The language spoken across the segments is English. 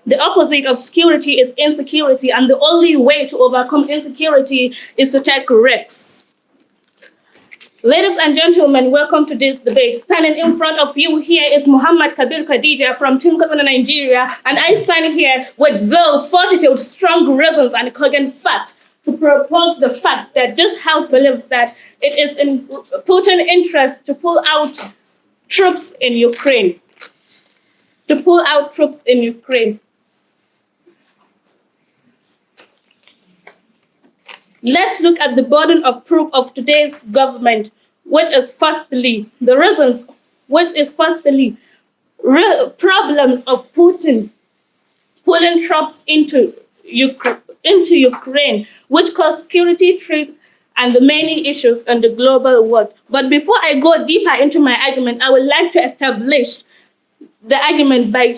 The opposite of security is insecurity, and the only way to overcome insecurity is to take risks. Ladies and gentlemen, welcome to this debate. Standing in front of you here is Muhammad Kabir Khadija from Team Nigeria, and I stand here with zeal, fortitude, strong reasons, and cogent facts to propose the fact that this House believes that it is in Putin's interest to pull out troops in Ukraine. Let's look at the burden of proof of today's government, which is firstly, problems of Putin pulling troops into Ukraine, which cause security threat and the many issues in the global world. But before I go deeper into my argument, I would like to establish the argument by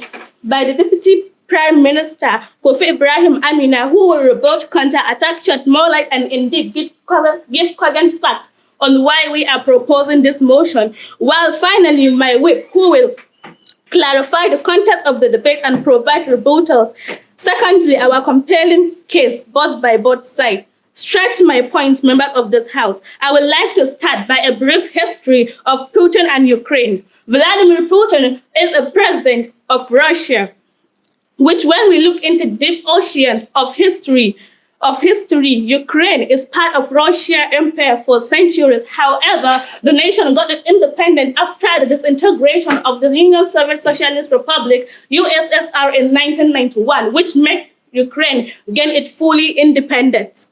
the Deputy Prime Minister Kofi Ibrahim Amina, who will rebut, counter-attack, shed more light, and indeed give cogent facts on why we are proposing this motion, while finally my whip, who will clarify the context of the debate and provide rebuttals. Secondly, our compelling case, both by both sides. Straight to my point, members of this House, I would like to start by a brief history of Putin and Ukraine. Vladimir Putin is a president of Russia, which when we look into the deep ocean of history, Ukraine is part of Russian empire for centuries. However, the nation got its independence after the disintegration of the Union Soviet Socialist Republic, USSR, in 1991, which made Ukraine gain its fully independence.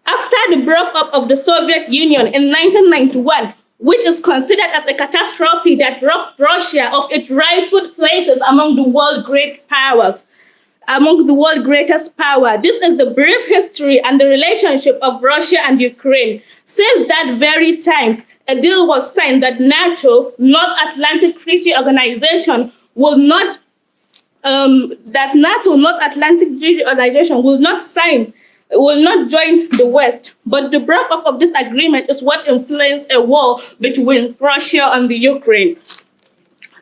After the breakup of the Soviet Union in 1991, which is considered as a catastrophe that robbed Russia of its rightful places among the world's greatest power. This is the brief history and the relationship of Russia and Ukraine. Since that very time, a deal was signed that NATO, North Atlantic Treaty Organization, will not join the West. But the breakup of this agreement is what influenced a war between Russia and the Ukraine.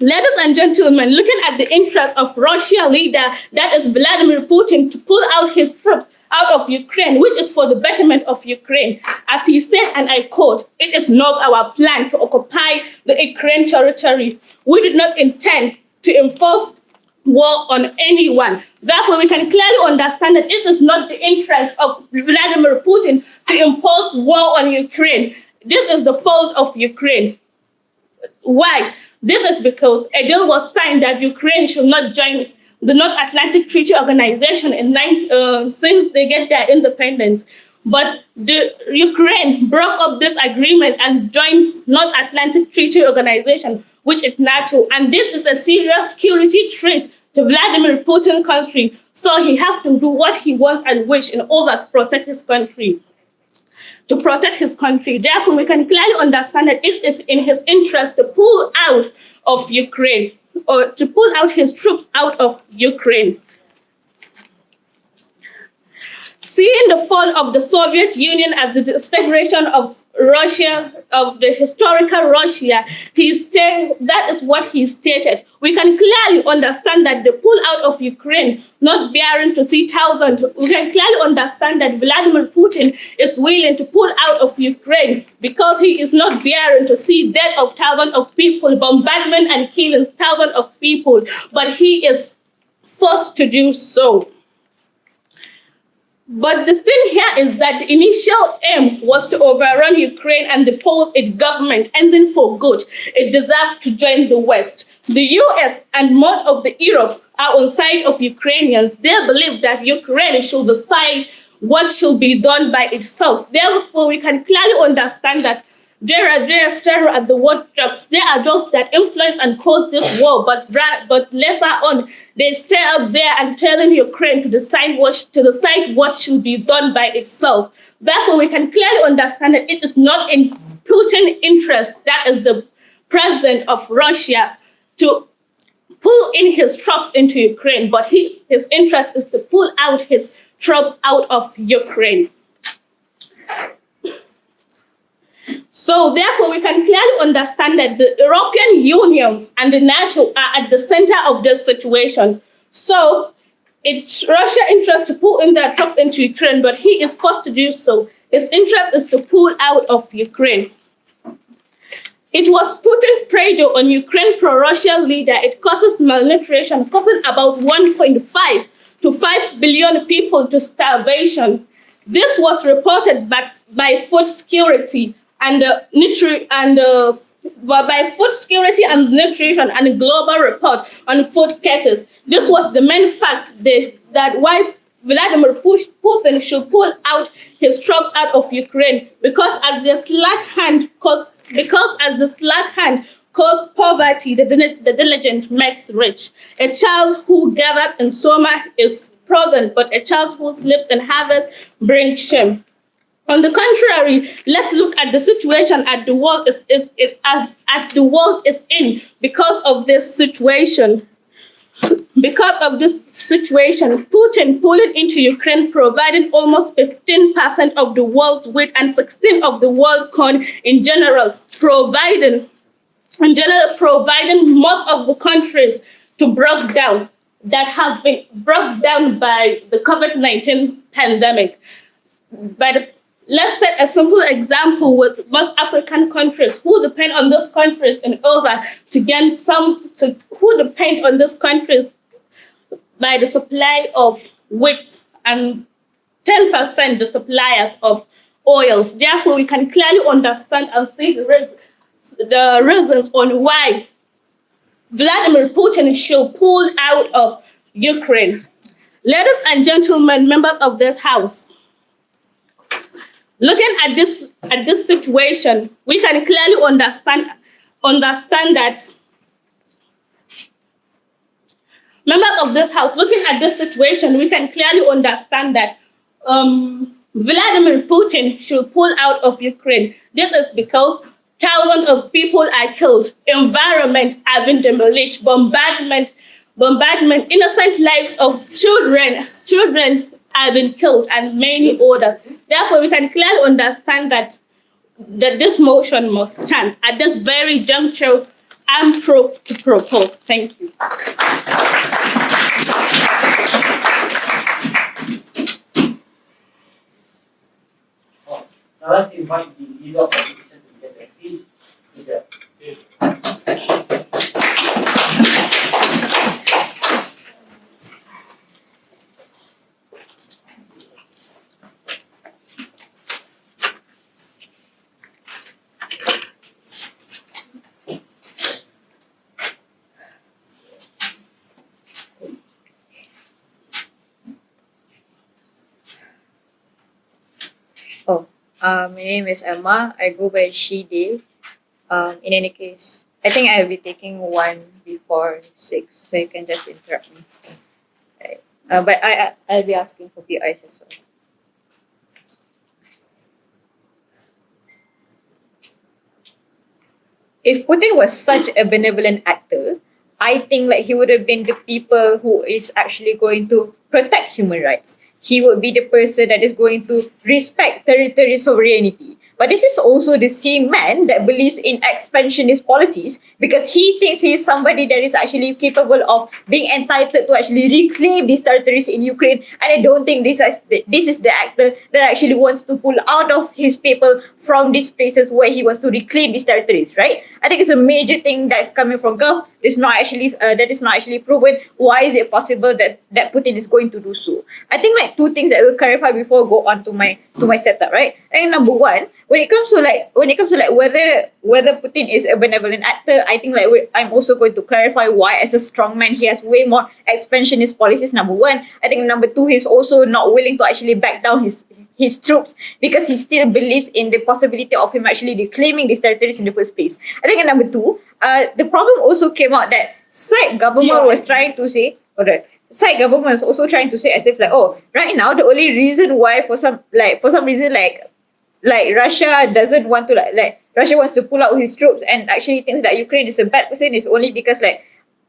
Ladies and gentlemen, looking at the interest of Russian leader, that is Vladimir Putin, to pull out his troops out of Ukraine, which is for the betterment of Ukraine. As he said, and I quote, "It is not our plan to occupy the Ukraine territory. We did not intend to enforce war on anyone." Therefore, we can clearly understand that it is not the interest of Vladimir Putin to impose war on Ukraine. This is the fault of Ukraine. Why? This is because a deal was signed that Ukraine should not join the North Atlantic Treaty Organization since they get their independence. But the Ukraine broke up this agreement and joined North Atlantic Treaty Organization, which is NATO. And this is a serious security threat to Vladimir Putin's country. So he has to do what he wants and wish in order to protect his country. Therefore, we can clearly understand that it is in his interest to pull out of Ukraine, or to pull out his troops out of Ukraine. Seeing the fall of the Soviet Union as the disintegration of Russia, of the historical Russia, that is what he stated. We can clearly understand that the pull out of Ukraine, not bearing to see thousands, we can clearly understand that Vladimir Putin is willing to pull out of Ukraine because he is not bearing to see death of thousands of people, bombardment and killing thousands of people, but he is forced to do so. But the thing here is that the initial aim was to overrun Ukraine and depose its government, ending for good. It deserved to join the West. The US and much of the Europe are on side of Ukrainians. They believe that Ukraine should decide what should be done by itself. Therefore, we can clearly understand that they are staring at the war drugs. They are just that influence and cause this war, but later on, they stay up there and telling Ukraine to decide what should be done by itself. Therefore, we can clearly understand that it is not in Putin's interest, that is the president of Russia, to pull in his troops into Ukraine, but his interest is to pull out his troops out of Ukraine. So therefore, we can clearly understand that the European Union and the NATO are at the center of this situation. So it's Russia's interest to pull in their troops into Ukraine, but he is forced to do so. His interest is to pull out of Ukraine. It was Putin's pressure on Ukraine pro-Russian leader. It causes malnutrition, causing about 1.5 to 5 billion people to starvation. This was reported by Food Security and by Food Security and Nutrition and a global report on food cases. This was the main fact that why Vladimir Putin should pull out his troops out of Ukraine, because as the slack hand causes poverty, the diligent makes rich. A child who gathers in summer is prudent, but a child who sleeps in harvest brings shame. On the contrary, let's look at the situation the world is in because of this situation. Putin pulling into Ukraine, providing almost 15% of the world's wheat and 16% of the world corn in general, providing most of the countries to broke down that have been brought down by the COVID-19 pandemic. Let's take a simple example with most African countries who depend on those countries in order to gain who depend on those countries by the supply of wheat and 10% the suppliers of oils. Therefore, we can clearly understand and see the reasons on why Vladimir Putin should pull out of Ukraine. Ladies and gentlemen, members of this house, looking at this situation, we can clearly understand that members of this house, looking at this situation, we can clearly understand that Vladimir Putin should pull out of Ukraine. This is because thousands of people are killed, environment have been demolished, bombardment, innocent lives of children have been killed, and many others. Therefore, we can clearly understand that this motion must stand. At this very juncture, I'm proof to propose. Thank you. I'd like to invite the leader of the opposition to get the stage. My name is Emma. I go by she, they. In any case, I think I'll be taking 1 before 6, so you can just interrupt me. Right. But I'll be asking for PIs as well. If Putin was such a benevolent actor, I think like he would have been the people who is actually going to protect human rights. He would be the person that is going to respect territory sovereignty. But this is also the same man that believes in expansionist policies because he thinks he is somebody that is actually capable of being entitled to actually reclaim these territories in Ukraine. And I don't think this is the actor that actually wants to pull out of his people from these places where he wants to reclaim these territories, right? I think it's a major thing that's coming from Gulf is not actually proven, why is it possible that Putin is going to do so? I think like two things that I will clarify before I go on to my setup, right? I think number one, when it comes to whether Putin is a benevolent actor, I think I'm also going to clarify why as a strongman he has way more expansionist policies. Number one, I think number two, he's also not willing to actually back down his troops because he still believes in the possibility of him actually reclaiming these territories in the first place. I think number two, the problem also came out that side government was trying to say, side government is also trying to say as if like, oh, right now the only reason why for some reason like Russia doesn't want to Russia wants to pull out his troops and actually thinks that Ukraine is a bad person is only because like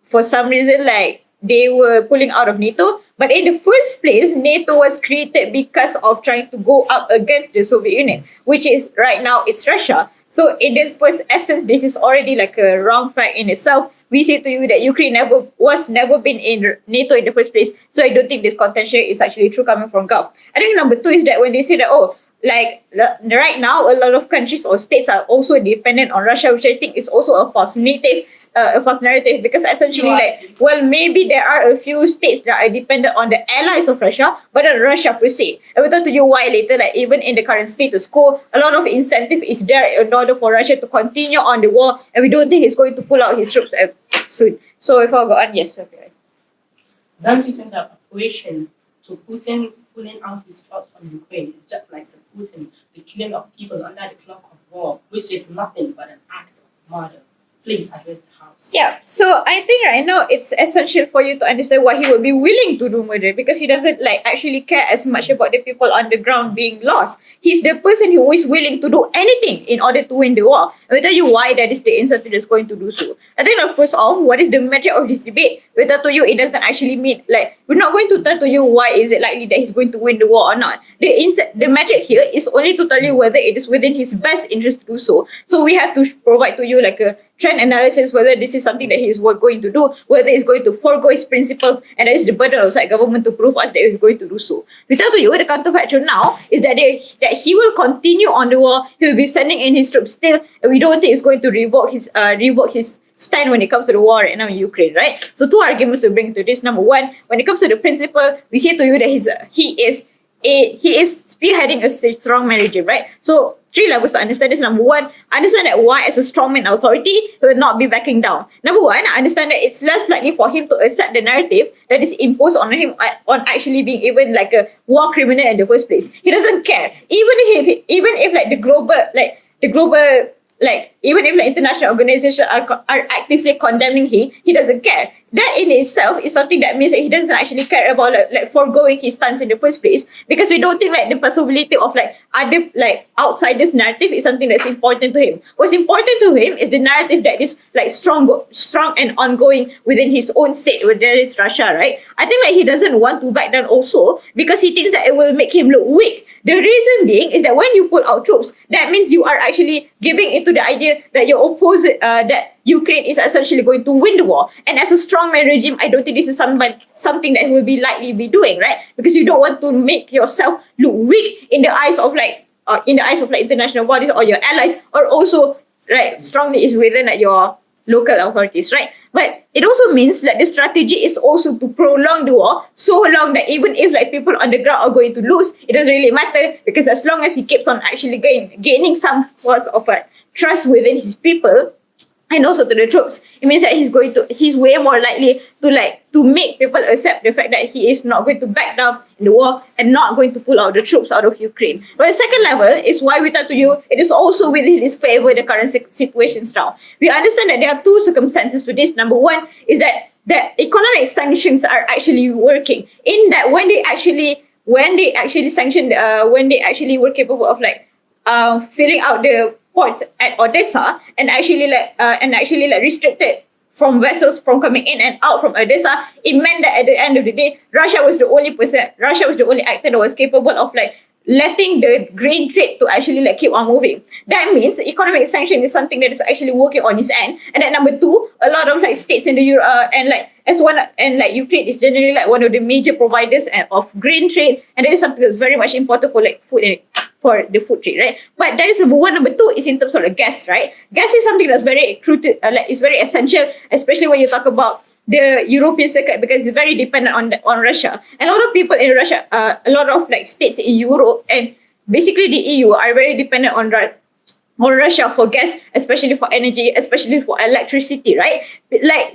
for some reason like they were pulling out of NATO. But in the first place, NATO was created because of trying to go up against the Soviet Union, which is right now it's Russia. So in the first essence, this is already like a wrong fact in itself. We say to you that Ukraine never been in NATO in the first place. So I don't think this contention is actually true coming from Gulf. I think number two is that when they say that, oh, like right now, a lot of countries or states are also dependent on Russia, which I think is also a false narrative because essentially maybe there are a few states that are dependent on the allies of Russia, but not Russia per se. I will talk to you why later, like even in the current status quo, a lot of incentive is there in order for Russia to continue on the war, and we don't think he's going to pull out his troops soon. So if I go on, yes, okay. Don't you think that operation to Putin pulling out his troops from Ukraine is just like Putin, the killing of people under the clock of war, which is nothing but an act of murder? Please address the House. Yeah, so I think right now it's essential for you to understand why he would be willing to do murder because he doesn't actually care as much about the people on the ground being lost. He's the person who is willing to do anything in order to win the war. I will tell you why that is the incentive that's going to do so. I think first off, what is the metric of this debate? We tell to you it doesn't actually mean we're not going to tell to you why is it likely that he's going to win the war or not. The metric here is only to tell you whether it is within his best interest to do so. So we have to provide to you like a trend analysis whether this is something that he is going to do, whether he's going to forego his principles, and that is the burden of side government to prove us that he's going to do so. We tell to you the counterfactual now is that he will continue on the war. He will be sending in his troops still, and we don't think he's going to revoke his stand when it comes to the war right now in Ukraine, right? So two arguments to bring to this. Number one, when it comes to the principle, we say to you that he is spearheading a strongman regime, right? So three levels to understand this. Number one, understand that why as a strongman authority he will not be backing down. Number one, understand that it's less likely for him to accept the narrative that is imposed on him on actually being even like a war criminal in the first place. He doesn't care. Even if the global even if international organizations are actively condemning him, he doesn't care. That in itself is something that means that he doesn't actually care about foregoing his stance in the first place, because we don't think the possibility of other outsiders narrative is something that's important to him. What's important to him is the narrative that is strong and ongoing within his own state, whether it's Russia, right? I think he doesn't want to back down also because he thinks that it will make him look weak. The reason being is that when you pull out troops, that means you are actually giving into the idea that your opposite, that Ukraine is essentially going to win the war. And as a strongman regime, I don't think this is something that he will be likely be doing, right? Because you don't want to make yourself look weak in the eyes of international bodies or your allies, or also strongly is within your local authorities, right? But it also means that the strategy is also to prolong the war so long that even if people on the ground are going to lose, it doesn't really matter, because as long as he keeps on actually gaining some force of trust within his people and also to the troops, it means that he's way more likely to make people accept the fact that he is not going to back down in the war and not going to pull out the troops out of Ukraine. But the second level is why we tell to you it is also within his favor the current situations now. We understand that there are two circumstances to this. Number one is that the economic sanctions are actually working, in that when they actually were capable of filling out the ports at Odessa and actually restricted from vessels from coming in and out from Odessa, it meant that at the end of the day, Russia was the only actor that was capable of letting the grain trade to actually keep on moving. That means economic sanction is something that is actually working on his end. And then number two, a lot of states in the Europe Ukraine is generally one of the major providers of grain trade, and that is something that's very much important for for the food trade, right? But that is number one. Number two is in terms of the gas, right? Gas is something that's very is very essential, especially when you talk about the European circuit, because it's very dependent on Russia. And a lot of people in Russia, a lot of like states in Europe and basically the EU are very dependent on Russia for gas, especially for energy, especially for electricity, right? Like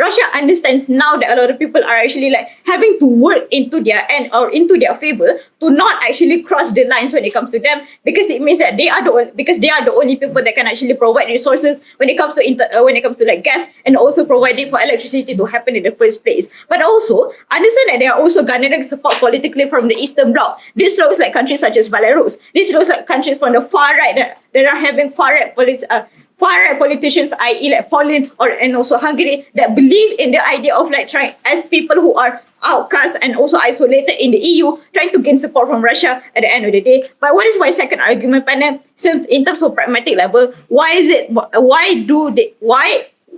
Russia understands now that a lot of people are actually like having to work into their end or into their favor to not actually cross the lines when it comes to them, because it means that they are the only people that can actually provide resources when it comes to like gas, and also providing for electricity to happen in the first place. But also understand that they are also garnering support politically from the Eastern Bloc. This looks like countries such as Belarus. This looks like countries from the far right that are having far right politicians, i.e. like Poland and also Hungary, that believe in the idea of like trying, as people who are outcast and also isolated in the EU, trying to gain support from Russia at the end of the day. But what is my second argument, panel? So in terms of pragmatic level,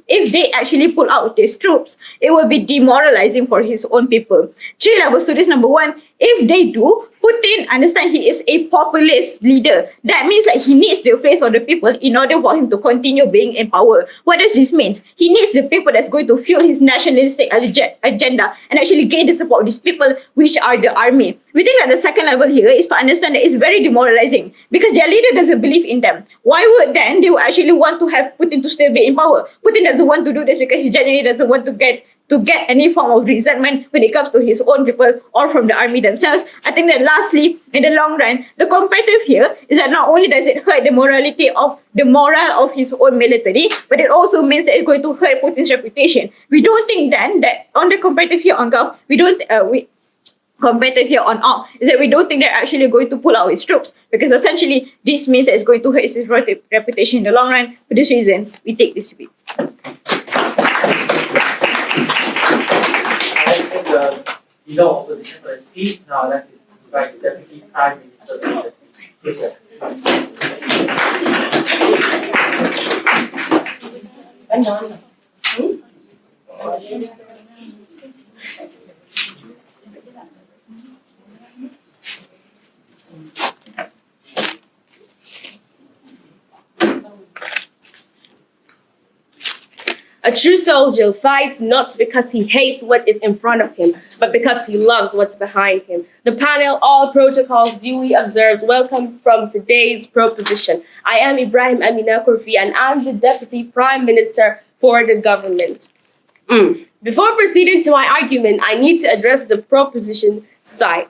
if they actually pull out these troops, it will be demoralizing for his own people. 3 levels to this. Number one, if they do, Putin understand he is a populist leader. That means that he needs the faith of the people in order for him to continue being in power. What does this mean? He needs the people that's going to fuel his nationalistic agenda and actually gain the support of these people, which are the army. We think that the second level here is to understand that it's very demoralizing because their leader doesn't believe in them. Why would then they would actually want to have Putin to still be in power? Putin doesn't want to do this because he genuinely doesn't want to get any form of resentment when it comes to his own people or from the army themselves. I think that lastly, in the long run, the comparative here is that not only does it hurt the morale of his own military, but it also means that it's going to hurt Putin's reputation. We don't think then that on the comparative here on Gulf, comparative here on ARC is that we don't think they're actually going to pull out his troops, because essentially this means that it's going to hurt his reputation in the long run. For these reasons, we take this debate. You know, opposition will speak. Now let me invite the Deputy Prime Minister to speak. Please, sir. A true soldier fights not because he hates what is in front of him, but because he loves what's behind him. The panel, all protocols duly observed, welcome from today's proposition. I am Ibrahim Amina Kurfi, and I'm the Deputy Prime Minister for the government. Before proceeding to my argument, I need to address the proposition side.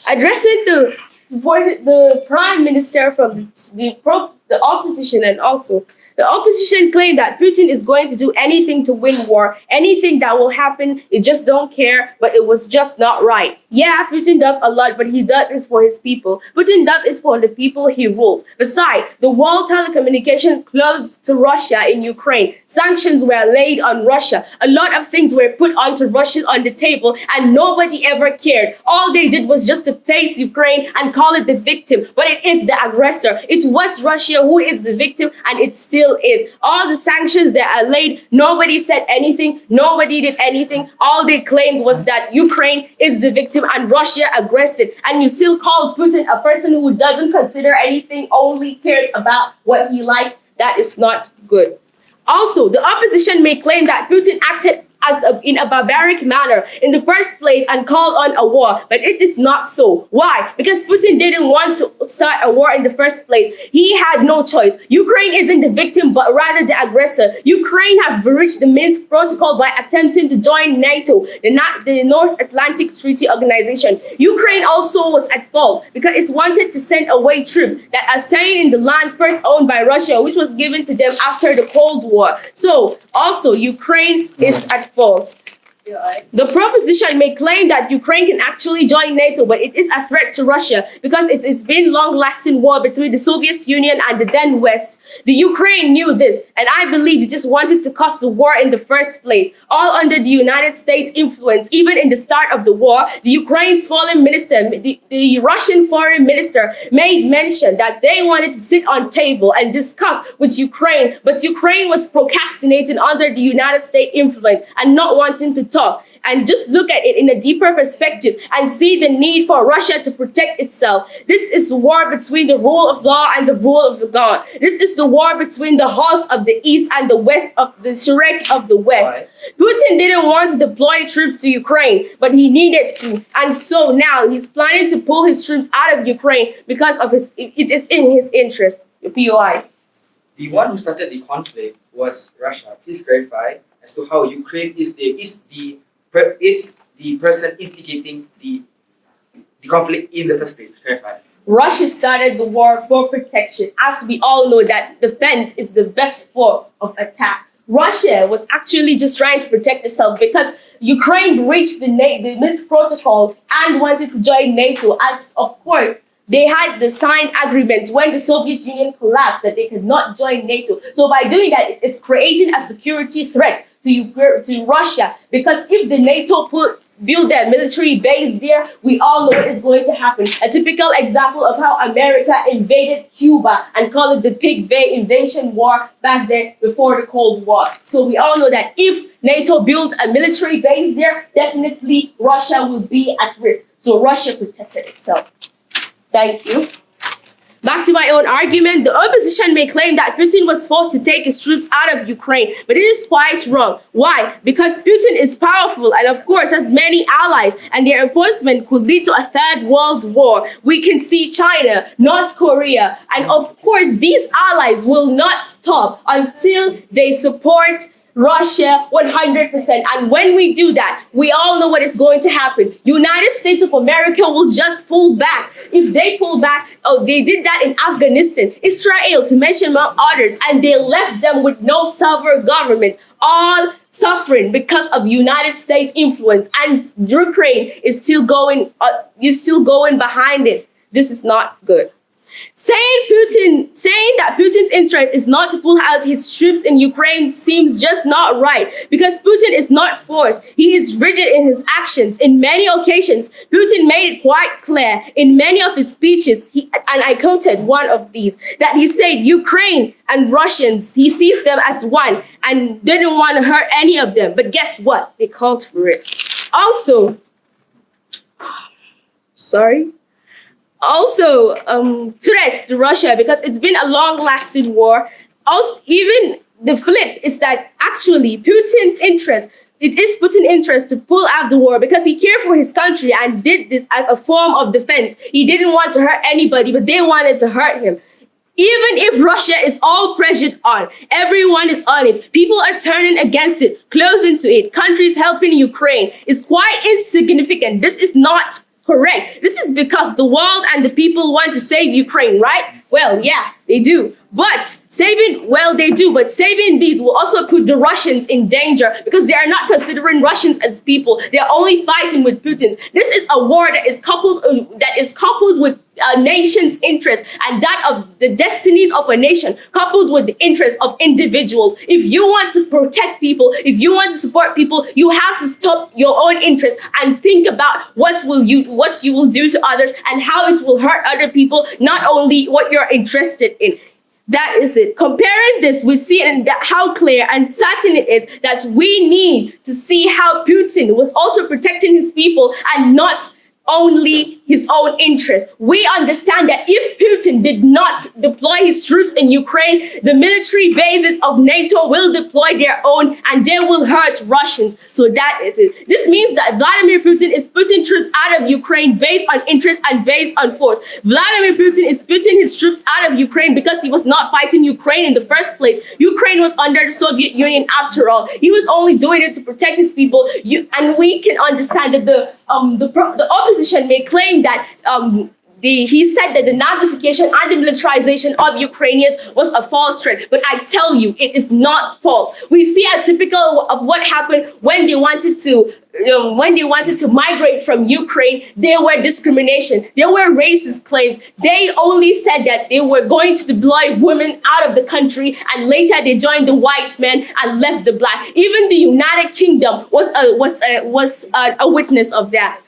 Addressing the Prime Minister from the opposition, and also the opposition claim that Putin is going to do anything to win war, anything that will happen, they just don't care, but it was just not right. Yeah, Putin does a lot, but he does it for his people. Putin does it for the people he rules. Besides, the world telecommunication closed to Russia in Ukraine. Sanctions were laid on Russia. A lot of things were put onto Russia on the table, and nobody ever cared. All they did was just to face Ukraine and call it the victim, but it is the aggressor. It was Russia who is the victim, and it still is. All the sanctions that are laid, nobody said anything, nobody did anything. All they claimed was that Ukraine is the victim and Russia aggressed it. And you still call Putin a person who doesn't consider anything, only cares about what he likes. That is not good. Also, the opposition may claim that Putin acted in a barbaric manner in the first place and called on a war, but it is not so. Why? Because Putin didn't want to start a war in the first place. He had no choice. Ukraine isn't the victim, but rather the aggressor. Ukraine has breached the Minsk Protocol by attempting to join NATO, the North Atlantic Treaty Organization. Ukraine also was at fault because it wanted to send away troops that are staying in the land first owned by Russia, which was given to them after the Cold War. So also Ukraine is at fault. The proposition may claim that Ukraine can actually join NATO, but it is a threat to Russia because it has been long-lasting war between the Soviet Union and the then West. The Ukraine knew this, and I believe it just wanted to cause the war in the first place, all under the United States' influence. Even in the start of the war, the Ukraine's foreign minister, the Russian foreign minister, made mention that they wanted to sit on table and discuss with Ukraine, but Ukraine was procrastinating under the United States influence and not wanting to talk stop and just look at it in a deeper perspective and see the need for Russia to protect itself. This is war between the rule of law and the rule of God. This is the war between the Hawks of the East and the West of the Shreks of the West. Putin didn't want to deploy troops to Ukraine, but he needed to. And so now he's planning to pull his troops out of Ukraine because of it is in his interest. POI. The one who started the conflict was Russia. Please clarify as to how Ukraine is the person instigating the conflict in the first place. Clarify. Russia started the war for protection. As we all know that defense is the best form of attack. Russia was actually just trying to protect itself because Ukraine breached the Minsk protocol and wanted to join NATO, as of course they had the signed agreement when the Soviet Union collapsed that they could not join NATO. So by doing that, it is creating a security threat to Russia, because if the NATO build their military base there, we all know what is going to happen. A typical example of how America invaded Cuba and called it the Pig Bay Invasion War back then before the Cold War. So we all know that if NATO builds a military base there, definitely Russia will be at risk. So Russia protected itself. Thank you. Back to my own argument, the opposition may claim that Putin was forced to take his troops out of Ukraine, but it is quite wrong. Why? Because Putin is powerful and of course has many allies, and their enforcement could lead to a third world war. We can see China, North Korea, and of course these allies will not stop until they support Russia 100%. And when we do that, we all know what is going to happen. United States of America will just pull back. If they pull back, they did that in Afghanistan, Israel, to mention among others, and they left them with no sovereign government, all suffering because of United States influence. And Ukraine is still going behind it. This is not good. Saying that Putin's interest is not to pull out his troops in Ukraine seems just not right, because Putin is not forced. He is rigid in his actions. In many occasions, Putin made it quite clear in many of his speeches, and I quoted one of these, that he said Ukraine and Russians, he sees them as one and didn't want to hurt any of them. But guess what? They called for it. Also, threats to Russia, because it's been a long-lasting war. Also, even the flip is that actually Putin's interest, it is Putin's interest to pull out the war because he cared for his country and did this as a form of defense. He didn't want to hurt anybody, but they wanted to hurt him. Even if Russia is all pressured on, everyone is on it, people are turning against it, closing to it, countries helping Ukraine is quite insignificant. This is not correct. This is because the world and the people want to save Ukraine, right? Well, yeah, they do. But saving these will also put the Russians in danger, because they are not considering Russians as people. They're only fighting with Putin's. This is a war that is coupled with a nation's interest and that of the destinies of a nation, coupled with the interests of individuals. If you want to protect people, if you want to support people, you have to stop your own interests and think about what you will do to others and how it will hurt other people, not only what you're interested in. That is it. Comparing this, we see how clear and certain it is that we need to see how Putin was also protecting his people and not only his own interest. We understand that if Putin did not deploy his troops in Ukraine, the military bases of NATO will deploy their own and they will hurt Russians. So that is it. This means that Vladimir Putin is putting troops out of Ukraine based on interest and based on force. Vladimir Putin is putting his troops out of Ukraine because he was not fighting Ukraine in the first place. Ukraine was under the Soviet Union after all. He was only doing it to protect his people. And we can understand that the opposition may claim that he said that the Nazification and the militarization of Ukrainians was a false threat. But I tell you, it is not false. We see a typical of what happened when they wanted to migrate from Ukraine. There were discrimination. There were racist claims. They only said that they were going to deploy women out of the country, and later they joined the white men and left the black. Even the United Kingdom was a witness of that.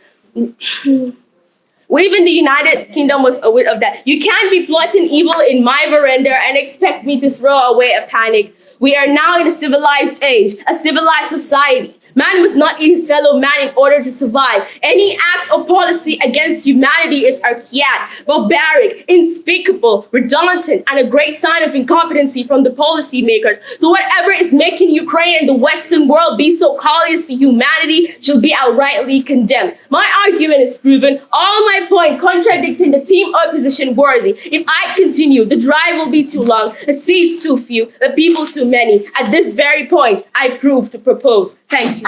Even the United Kingdom was aware of that. You can't be plotting evil in my veranda and expect me to throw away a panic. We are now in a civilized age, a civilized society. Man must not eat his fellow man in order to survive. Any act or policy against humanity is archaic, barbaric, unspeakable, redundant, and a great sign of incompetency from the policymakers. So whatever is making Ukraine and the Western world be so callous to humanity shall be outrightly condemned. My argument is proven, all my point contradicting the team opposition worthy. If I continue, the drive will be too long, the seats too few, the people too many. At this very point, I prove to propose. Thank you.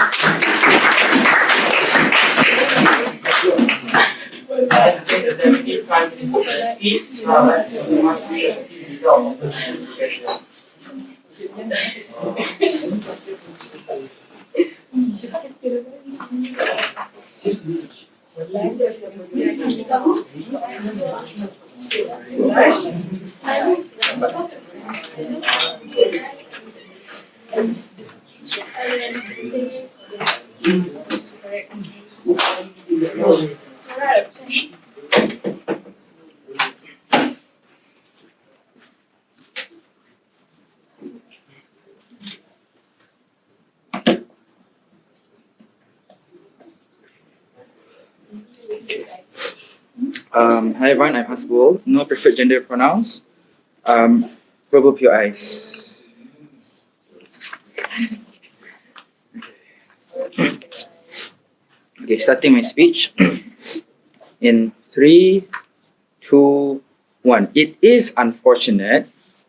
Deputy Prime Minister speak. Now let's move on to the leader of the discussion. Hi everyone, I'm Hasbul. No preferred gender pronouns. Verbal POIs. Okay, starting my speech in 3, 2, 1. It is unfortunate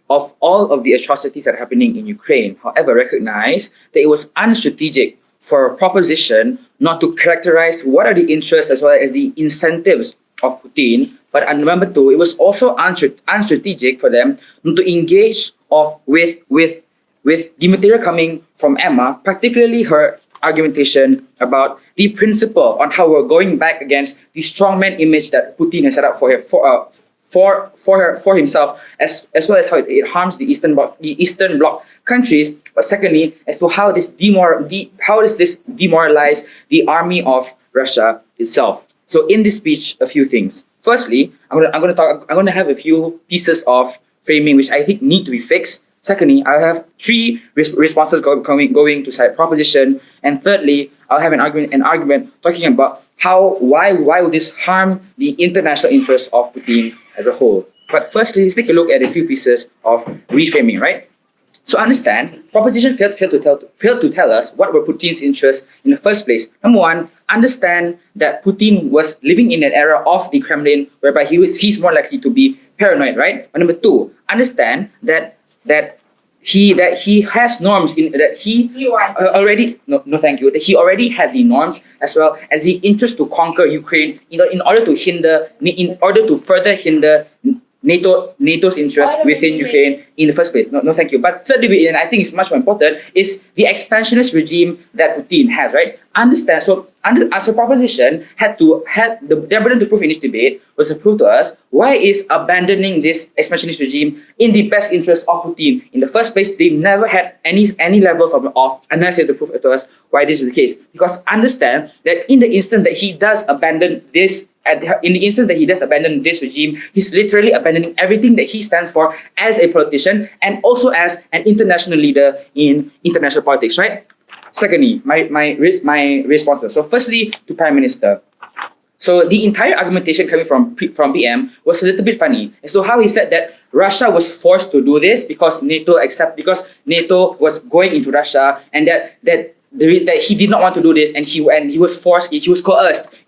of all of the atrocities that are happening in Ukraine. However, recognize that it was unstrategic for a proposition not to characterize what are the interests as well as the incentives of Putin. But number two, it was also unstrategic for them not to engage with the material coming from Emma, particularly her argumentation about the principle on how we're going back against the strongman image that Putin has set up for himself, as well as how it harms the Eastern Bloc countries. But secondly, as to how does this demoralize the army of Russia itself. So in this speech, a few things. Firstly, I'm going to have a few pieces of framing which I think need to be fixed. Secondly, I'll have three responses going to side proposition, and thirdly, I'll have an argument talking about why will this harm the international interests of Putin as a whole. But firstly, let's take a look at a few pieces of reframing, right? So understand, proposition failed to tell us what were Putin's interests in the first place. Number one, understand that Putin was living in an era of the Kremlin whereby he's more likely to be paranoid, right? But number two, understand that he has norms that he already has the norms as well as the interest to conquer Ukraine in order to further hinder NATO's interest within Ukraine in the first place. No, thank you. But thirdly, and I think it's much more important, is the expansionist regime that Putin has, right? Understand, so as a proposition, their burden to prove in this debate was to prove to us why is abandoning this expansionist regime in the best interest of Putin. In the first place, they never had any levels of analysis to prove to us why this is the case. Because understand that in the instant that he does abandon this regime, he's literally abandoning everything that he stands for as a politician and also as an international leader in international politics, right? Secondly, my responses. So firstly, to Prime Minister. So the entire argumentation coming from PM was a little bit funny as to how he said that Russia was forced to do this because NATO was going into Russia, and that he did not want to do this, and he was coerced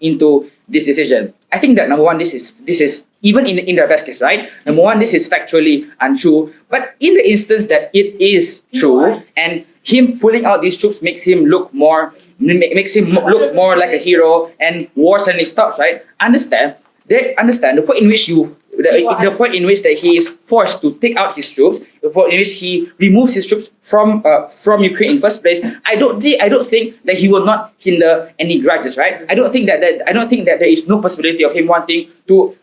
into this decision. I think that number one, this is even in their best case, right? Number one, this is factually untrue. But in the instance that it is true, and him pulling out these troops makes him look more like a hero, and war suddenly stops, right? Understand the point in which the point in which that he is forced to take out his troops, the point in which he removes his troops from Ukraine in the first place. I don't think that he will not hinder any grudges, right? I don't think that there is no possibility of him wanting to.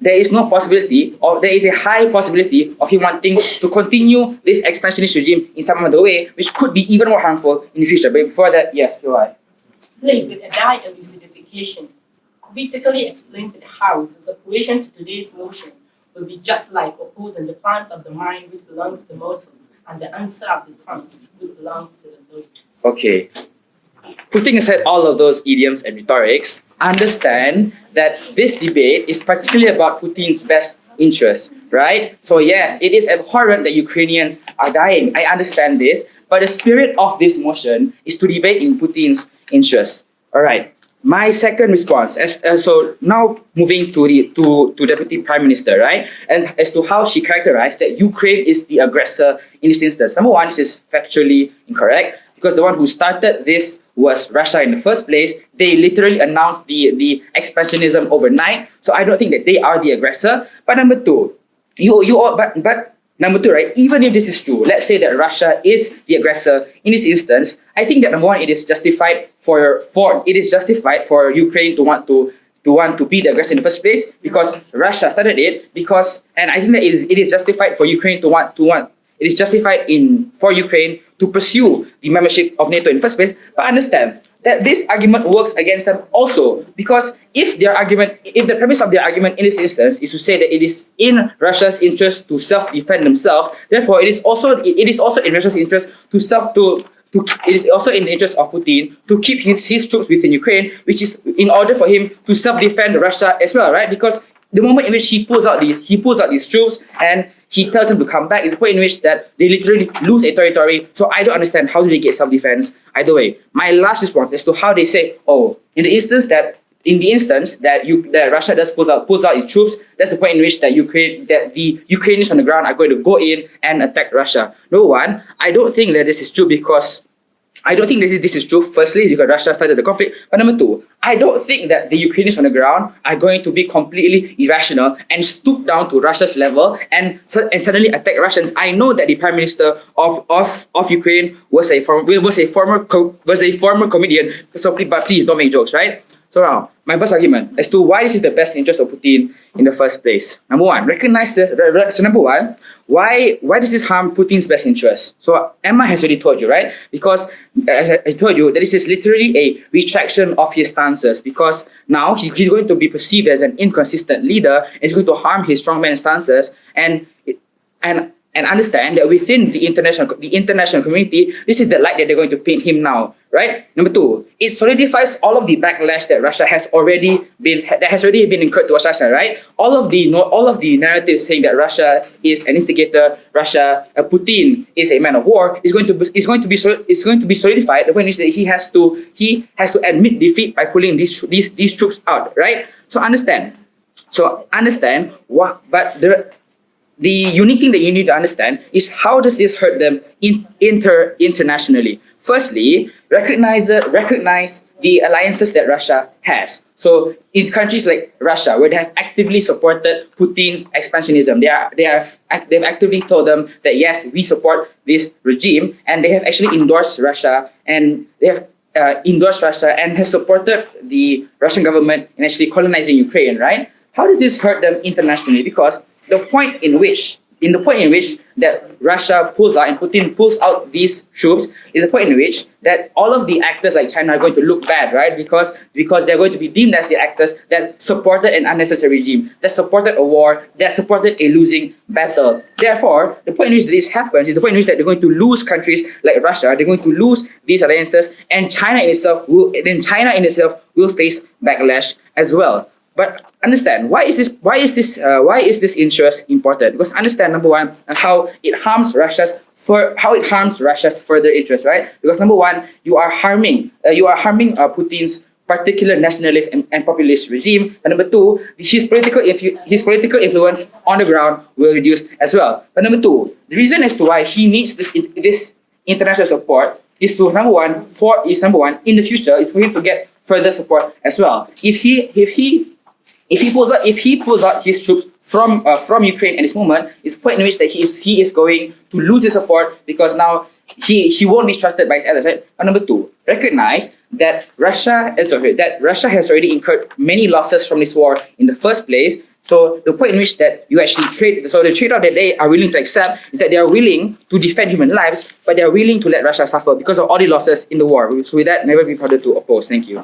There is no possibility, or there is a high possibility of him wanting to continue this expansionist regime in some other way, which could be even more harmful in the future. But before that, yes, go ahead. Please, with a die elucidification, critically explain to the House the separation to today's motion will be just like opposing the plans of the mind which belongs to mortals and the answer of the tongues which belongs to the Lord. Okay. putting aside all of those idioms and rhetorics, understand that this debate is particularly about Putin's best interests, right? So yes, it is abhorrent that Ukrainians are dying. I understand this, but the spirit of this motion is to debate in Putin's interests. All right. My second response, so now moving to Deputy Prime Minister, right, and as to how she characterized that Ukraine is the aggressor in this instance. Number one, this is factually incorrect because the one who started this was Russia in the first place. They literally announced the expansionism overnight, so I don't think that they are the aggressor. But number two, number two, right? Even if this is true, let's say that Russia is the aggressor in this instance. I think that number one, it is justified for Ukraine to want to be the aggressor in the first place because Russia started it. And I think that it is justified for Ukraine it is justified for Ukraine to pursue the membership of NATO in the first place. But understand that this argument works against them also because if the premise of their argument in this instance is to say that it is in Russia's interest to self-defend themselves, therefore it is also in Russia's interest it is also in the interest of Putin to keep his troops within Ukraine, which is in order for him to self-defend Russia as well, right? Because the moment in which he pulls out these troops and he tells them to come back is the point in which that they literally lose a territory. So I don't understand how do they get self-defense either way. My last response is to how they say, in the instance that Russia does pulls out its troops, that's the point in which that the Ukrainians on the ground are going to go in and attack Russia. Number one, I don't think that this is true because this is true. Firstly, because Russia started the conflict. But number two, I don't think that the Ukrainians on the ground are going to be completely irrational and stoop down to Russia's level and suddenly attack Russians. I know that the Prime Minister of Ukraine was a former comedian. So please don't make jokes, right? So now, my first argument as to why this is the best interest of Putin in the first place. Number one, why does this harm Putin's best interest? So Emma has already told you, right? Because as I told you, that this is literally a retraction of his stances because now he's going to be perceived as an inconsistent leader and it's going to harm his strongman stances and understand that within the international community, this is the light that they're going to paint him now, right? Number two, it solidifies all of the backlash that Russia has already been incurred towards Russia, right? All of the narratives saying that Russia is an instigator, Putin is a man of war, is going to be solidified when he has to admit defeat by pulling these troops out, right? So understand what, but the unique thing that you need to understand is how does this hurt them internationally. Firstly, recognize the alliances that Russia has. So in countries like Russia, where they have actively supported Putin's expansionism, they've actively told them that yes, we support this regime, and they have actually endorsed Russia, and they have and has supported the Russian government in actually colonizing Ukraine, right? How does this hurt them internationally? Because the point in which that Russia pulls out and Putin pulls out these troops is a point in which that all of the actors like China are going to look bad, right? Because they're going to be deemed as the actors that supported an unnecessary regime, that supported a war, that supported a losing battle. Therefore, the point in which this happens is the point in which that they're going to lose countries like Russia, they're going to lose these alliances, and China in itself will face backlash as well. But understand why is this interest important? Because understand number one how it harms Russia's further interest, right? Because number one, you are harming Putin's particular nationalist and populist regime. And number two, his political influence on the ground will reduce as well. But number two, the reason as to why he needs this international support is to number one in the future is for him to get further support as well. If he pulls out his troops from Ukraine at this moment, it's the point in which that he is going to lose the support because now he won't be trusted by his allies. Right? And number two, recognize that Russia has already incurred many losses from this war in the first place. So the point in which that you actually the trade-off that they are willing to accept is that they are willing to defend human lives, but they are willing to let Russia suffer because of all the losses in the war. So with that, never be proud to oppose. Thank you.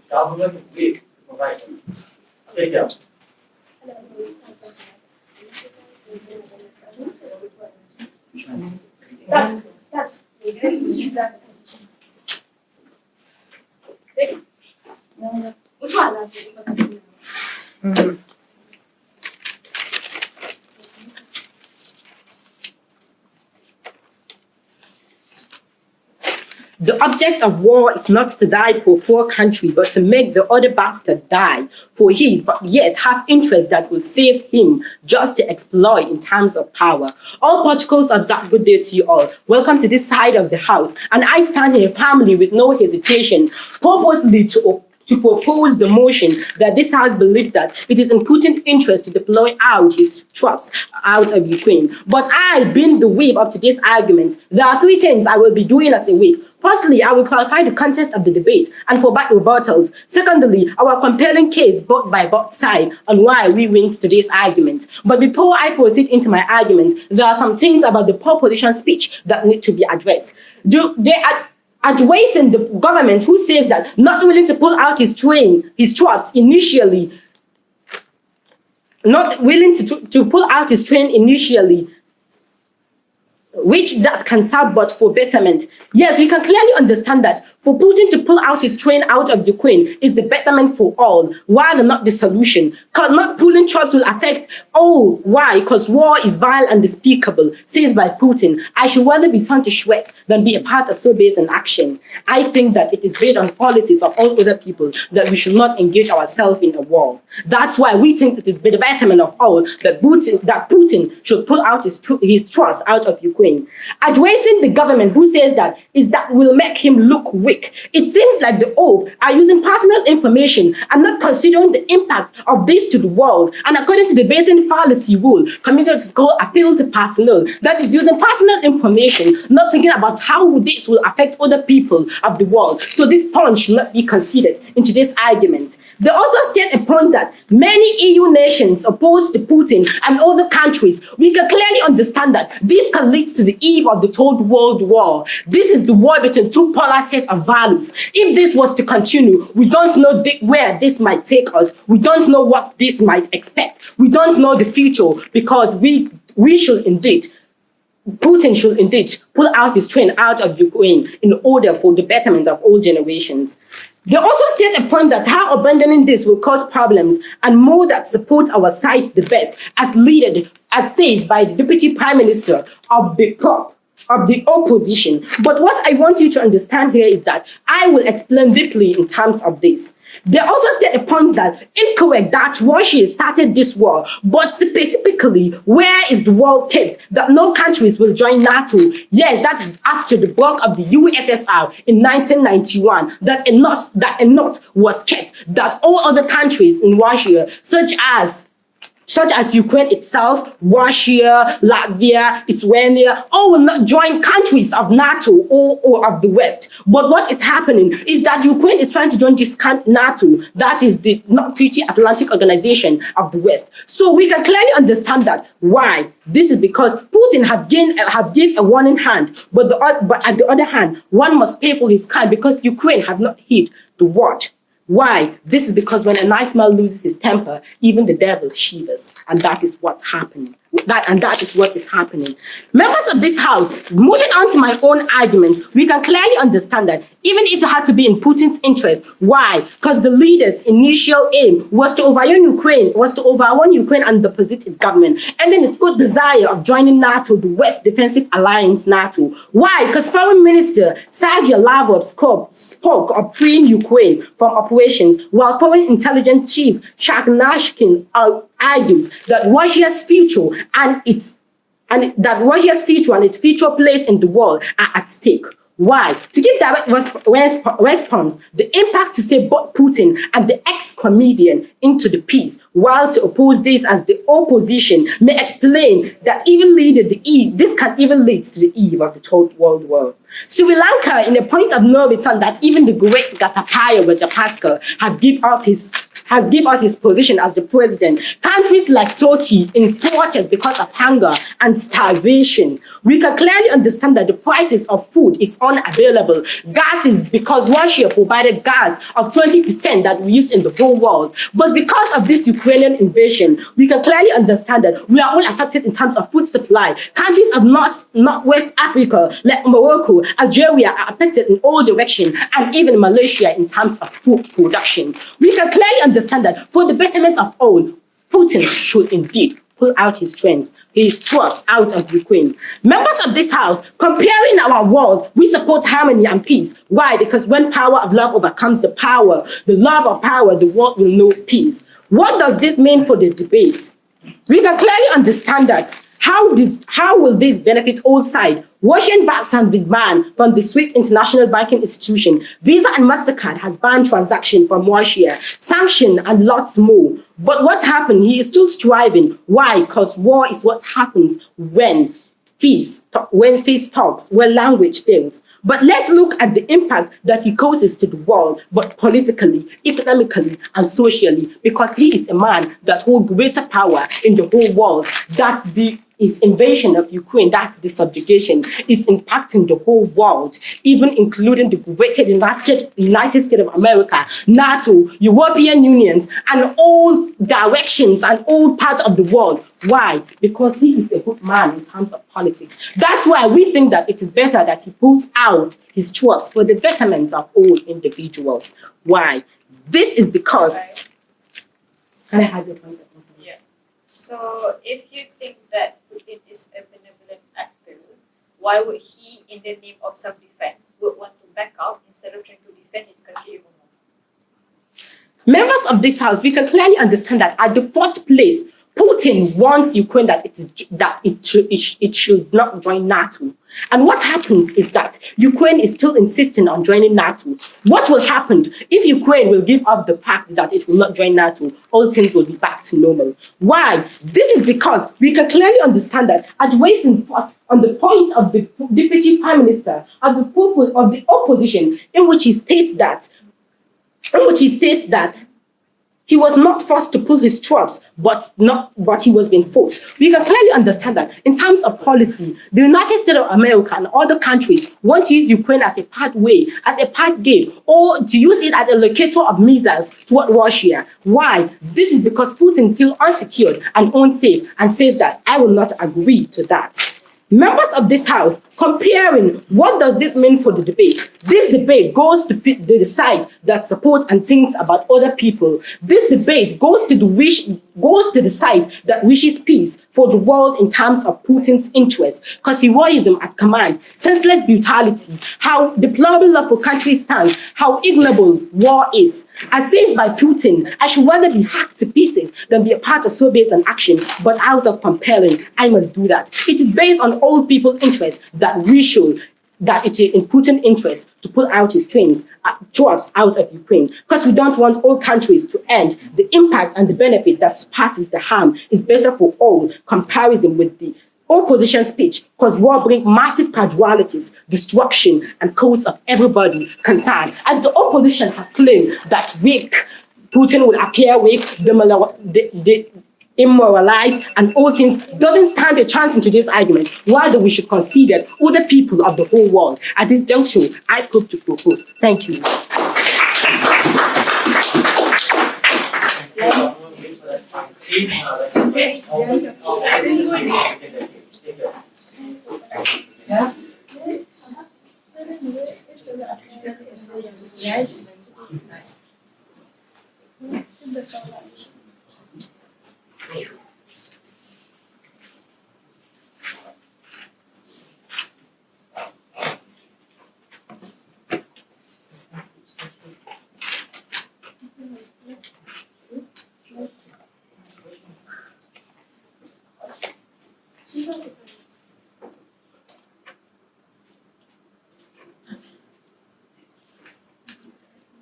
Government will provide. Take care. That's which one? The object of war is not to die for a poor country, but to make the other bastard die for his, but yet have interests that will save him just to exploit in terms of power. All Portugals observe good day to you all. Welcome to this side of the house. And I stand here firmly with no hesitation, purposely to propose the motion that this House believes that it is in Putin's interest to deploy out his troops out of Ukraine. But I, being the whip of today's argument, there are three things I will be doing as a whip. Firstly, I will clarify the context of the debate and provide rebuttals. Secondly, our compelling case both by both sides on why we win today's argument. But before I proceed into my arguments, there are some things about the proposition speech that need to be addressed. They are addressing the government who says that not willing to pull out his troops initially, not willing to pull out his train initially, which that can serve but for betterment. Yes, we can clearly understand that for Putin to pull out his train out of Ukraine is the betterment for all, rather not the solution. Because not pulling troops will affect all. Why? Because war is vile and despicable, says by Putin. I should rather be turned to sweat than be a part of so base an action. I think that it is based on policies of all other people that we should not engage ourselves in a war. That's why we think it is the betterment of all that Putin should pull out his troops out of Ukraine. Addressing the government who says that will make him look weak. It seems like the OAP are using personal information and not considering the impact of this to the world. And according to the Baton fallacy rule, committed to call appeal to personnel, that is using personal information, not thinking about how this will affect other people of the world. So this point should not be considered in today's argument. They also state a point that many EU nations opposed to Putin and other countries. We can clearly understand that this can lead to the eve of the Third World War. This is the war between two polar sets of values. If this was to continue, we don't know where this might take us. We don't know what this might expect. We don't know the future because we should indeed, Putin should indeed pull out his train out of Ukraine in order for the betterment of all generations. They also state a point that how abandoning this will cause problems and more that supports our side the best, as says by the Deputy Prime Minister of the opposition. But what I want you to understand here is that I will explain deeply in terms of this. They also state a point that incorrect that Russia started this war, but specifically, where is the war kept that no countries will join NATO? Yes, that is after the break of the USSR in 1991, that a note was kept that all other countries in Russia, such as Ukraine itself, Russia, Latvia, Lithuania, all will not join countries of NATO or of the West. But what is happening is that Ukraine is trying to join this NATO, that is the North Treaty Atlantic Organization of the West. So we can clearly understand that. Why? This is because Putin have given a warning hand, but at the other hand, one must pay for his crime because Ukraine have not heed the word. Why? This is because when a nice man loses his temper, even the devil shivers. And that is what's happening. That is what is happening. Members of this house, moving on to my own arguments, we can clearly understand that even if it had to be in Putin's interest, why? Because the leader's initial aim was to overrun Ukraine and deposit its government. And then its good desire of joining NATO, the West Defensive Alliance NATO. Why? Because Foreign Minister Sergei Lavrov spoke of freeing Ukraine from operations, while Foreign Intelligence Chief Shagnashkin argues that Russia's future and its future place in the world are at stake. Why? To give direct response, the impact to say both Putin and the ex-comedian into the peace, while to oppose this as the opposition may explain that this can even lead to the eve of the Third World War. Sri Lanka, in a point of no return that even the great Gotabaya Rajapaksa had given up his has given up his position as the president. Countries like Turkey in tortures because of hunger and starvation. We can clearly understand that the prices of food is unavailable. Gas is because Russia provided gas of 20% that we use in the whole world. But because of this Ukrainian invasion, we can clearly understand that we are all affected in terms of food supply. Countries of Northwest Africa, like Morocco, Algeria, are affected in all directions, and even Malaysia in terms of food production. We can clearly understand that for the betterment of all, Putin should indeed pull out his troops out of Ukraine. Members of this house, comparing our world, we support harmony and peace. Why? Because when power of love overcomes the love of power, the world will know peace. What does this mean for the debate? We can clearly understand that how will this benefit all sides? Russian banks have been banned from the SWIFT international banking institution. Visa and MasterCard has banned transactions from Russia, sanction and lots more. But what happened? He is still striving. Why? Because war is what happens when peace talks, when language fails. But let's look at the impact that he causes to the world, but politically, economically, and socially, because he is a man that holds greater power in the whole world. That his invasion of Ukraine, that's the subjugation, is impacting the whole world, even including the greater United States of America, NATO, European Unions, and all directions and all parts of the world. Why? Because he is a good man in terms of politics. That's why we think that it is better that he pulls out his troops for the betterment of all individuals. Why? This is because... Can I have your point? Yeah. So if you think that Putin is a benevolent actor, why would he, in the name of self-defense, would want to back out instead of trying to defend his country even more? Members of this house, we can clearly understand that at the first place, Putin wants Ukraine that it should not join NATO. And what happens is that Ukraine is still insisting on joining NATO. What will happen if Ukraine will give up the pact that it will not join NATO? All things will be back to normal. Why? This is because we can clearly understand that addressing first on the point of the Deputy Prime Minister of the opposition, in which he states that he was not forced to pull his troops, but he was being forced. We can clearly understand that in terms of policy, the United States of America and other countries want to use Ukraine as a pathway, as a path gate, or to use it as a locator of missiles toward Russia. Why? This is because Putin feels unsecured and unsafe and says that I will not agree to that. Members of this house, comparing what does this mean for the debate? This debate goes to the side that supports and thinks about other people. This debate goes to the side that wishes peace for the world in terms of Putin's interests, because heroism at command, senseless brutality, how deplorable love for country stands, how ignoble war is. As said by Putin, I should rather be hacked to pieces than be a part of Soviets and action, but out of compelling, I must do that. It is based on all people's interests that it is in Putin's interest to pull out his troops out of Ukraine, because we don't want all countries to end. The impact and the benefit that surpasses the harm is better for all, comparison with the opposition speech, because war brings massive casualties, destruction, and cause of everybody concerned. As the opposition have claimed that Putin will appear weak, immoralized, and all things doesn't stand a chance in today's argument. Rather, we should consider other people of the whole world. At this juncture, I hope to propose. Thank you.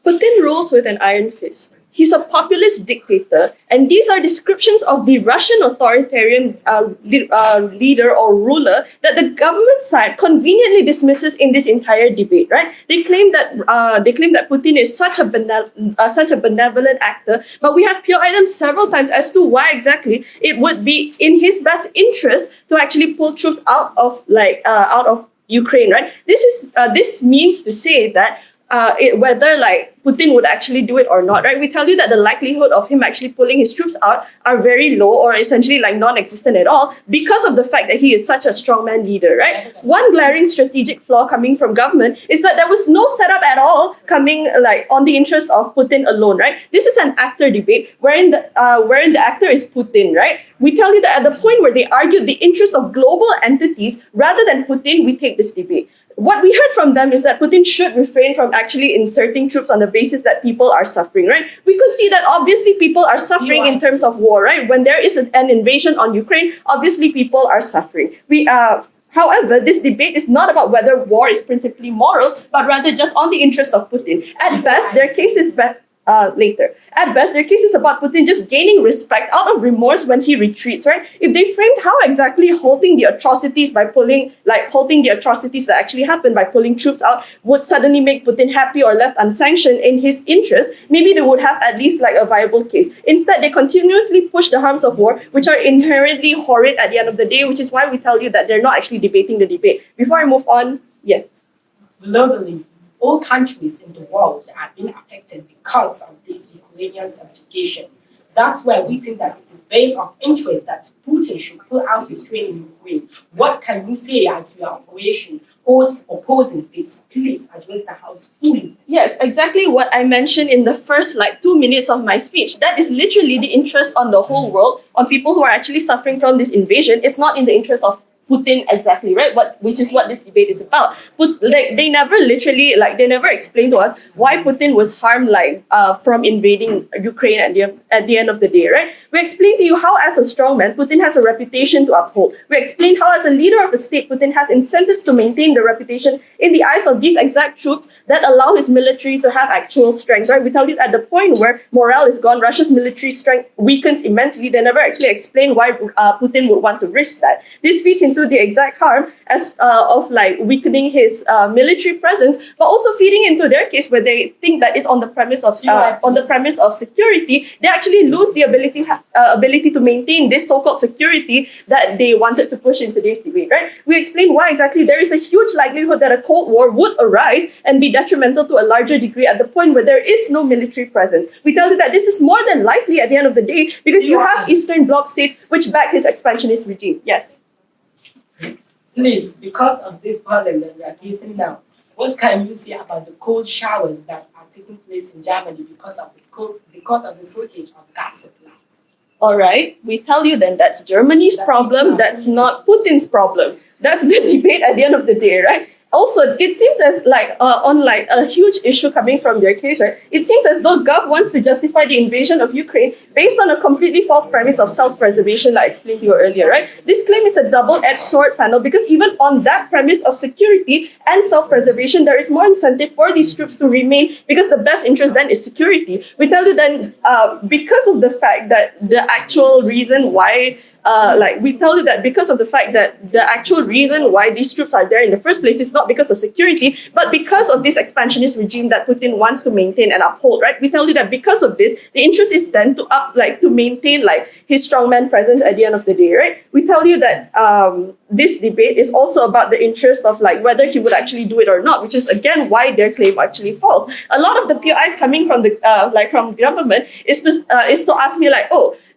Putin rules with an iron fist. He's a populist dictator, and these are descriptions of the Russian authoritarian leader or ruler that the government side conveniently dismisses in this entire debate. Right? They claim that Putin is such a benevolent actor, but we have POI'd them several times as to why exactly it would be in his best interest to actually pull troops out of Ukraine. Right? This means to say that whether Putin would actually do it or not, right? We tell you that the likelihood of him actually pulling his troops out are very low or essentially non-existent at all because of the fact that he is such a strongman leader, right? One glaring strategic flaw coming from government is that there was no setup at all coming on the interest of Putin alone, right? This is an actor debate wherein the actor is Putin, right? We tell you that at the point where they argued the interest of global entities rather than Putin, we take this debate. What we heard from them is that Putin should refrain from actually inserting troops on the basis that people are suffering, right? We could see that obviously people are suffering in terms of war, right? When there is an invasion on Ukraine, obviously people are suffering. However, this debate is not about whether war is principally moral, but rather just on the interest of Putin. At best, their case is later. At best, their case is about Putin just gaining respect out of remorse when he retreats, right? If they framed how exactly halting the atrocities that actually happened by pulling troops out would suddenly make Putin happy or left unsanctioned in his interest, maybe they would have at least a viable case. Instead, they continuously push the harms of war, which are inherently horrid at the end of the day, which is why we tell you that they're not actually debating the debate. Before I move on, yes. Globally, all countries in the world are being affected because of this Ukrainian subjugation. That's why we think that it is based on interest that Putin should pull out his trade in Ukraine. What can you say as your operation opposing this? Please address the House fully. Yes, exactly what I mentioned in the first 2 minutes of my speech. That is literally the interest on the whole world, on people who are actually suffering from this invasion. It's not in the interest of Putin exactly, right? Which is what this debate is about. But they never explained to us why Putin was harmed from invading Ukraine at the end of the day, right? We explained to you how as a strongman Putin has a reputation to uphold. We explained how as a leader of a state Putin has incentives to maintain the reputation in the eyes of these exact troops that allow his military to have actual strength, right? We tell you at the point where morale is gone, Russia's military strength weakens immensely. They never actually explain why Putin would want to risk that. This feeds into the exact harm of weakening his military presence, but also feeding into their case where they think that it's on the premise of security. They actually lose the ability to maintain this so-called security that they wanted to push in today's debate. Right? We explained why exactly there is a huge likelihood that a Cold War would arise and be detrimental to a larger degree at the point where there is no military presence. We tell you that this is more than likely at the end of the day because you have Eastern Bloc states which back his expansionist regime. Yes. Please, because of this problem that we are facing now, what can you say about the cold showers that are taking place in Germany because of the shortage of gas supply? All right, we tell you then that's Germany's problem, that's not Putin's problem. That's the debate at the end of the day, right? Also, it seems as on a huge issue coming from their case, right? It seems as though Gov wants to justify the invasion of Ukraine based on a completely false premise of self-preservation, like I explained to you earlier, right? This claim is a double-edged sword panel because even on that premise of security and self-preservation, there is more incentive for these troops to remain because the best interest then is security. We tell you then because of the fact that the actual reason why we tell you that because of the fact that the actual reason why these troops are there in the first place is not because of security, but because of this expansionist regime that Putin wants to maintain and uphold, right? We tell you that because of this, the interest is then to maintain his strongman presence at the end of the day, right? We tell you that this debate is also about the interest of whether he would actually do it or not, which is again why their claim actually falls. A lot of the POIs coming from the from government is to ask me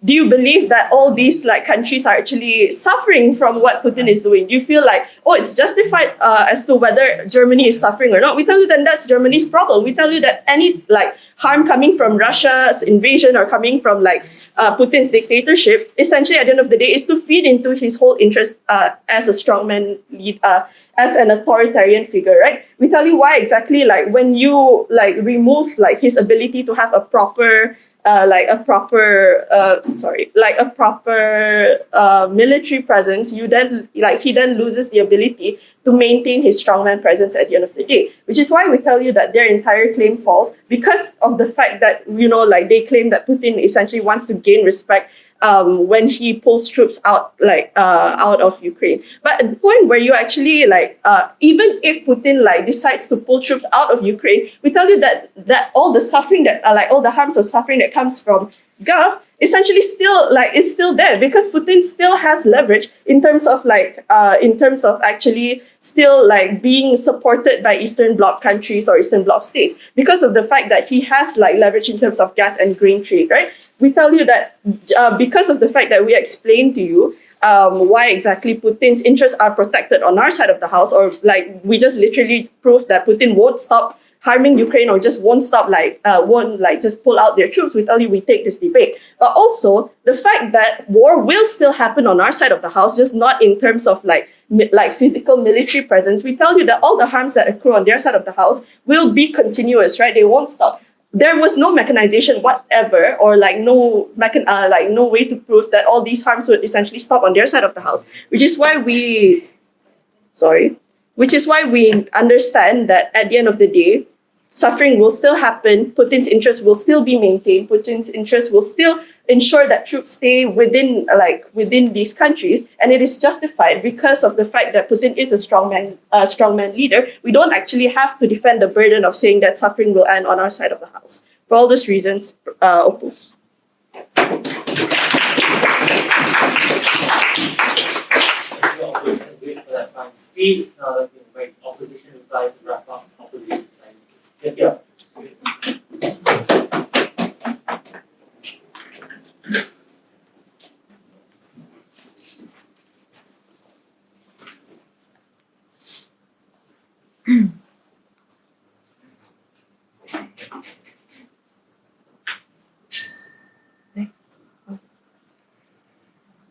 do you believe that all these countries are actually suffering from what Putin is doing? Do you feel it's justified as to whether Germany is suffering or not? We tell you then that's Germany's problem. We tell you that any harm coming from Russia's invasion or coming from Putin's dictatorship, essentially at the end of the day, is to feed into his whole interest as a strongman lead, as an authoritarian figure, right? We tell you why exactly when you remove his ability to have a proper like a proper military presence, he then loses the ability to maintain his strongman presence at the end of the day. Which is why we tell you that their entire claim falls, because of the fact that they claim that Putin essentially wants to gain respect when he pulls troops out of Ukraine. But at the point where you actually even if Putin decides to pull troops out of Ukraine, we tell you that all the suffering that all the harms of suffering that comes from Gulf essentially is still there, because Putin still has leverage in terms of actually still being supported by Eastern Bloc countries or Eastern Bloc states, because of the fact that he has leverage in terms of gas and grain trade, right? We tell you that because of the fact that we explained to you why exactly Putin's interests are protected on our side of the house, or we just literally prove that Putin won't stop harming Ukraine, or just won't stop won't just pull out their troops. We tell you we take this debate, but also the fact that war will still happen on our side of the house, just not in terms of physical military presence. We tell you that all the harms that accrue on their side of the house will be continuous, right? They won't stop. There was no mechanization whatever, or no way to prove that all these harms would essentially stop on their side of the house, which is why we understand that at the end of the day, suffering will still happen. Putin's interest will still be maintained. Putin's interest will still ensure that troops stay within these countries, and it is justified because of the fact that Putin is a strongman leader. We don't actually have to defend the burden of saying that suffering will end on our side of the house. For all those reasons, oppose. Wait for that time. Speed. Now let me invite opposition reply to wrap up. Opposition. Yeah.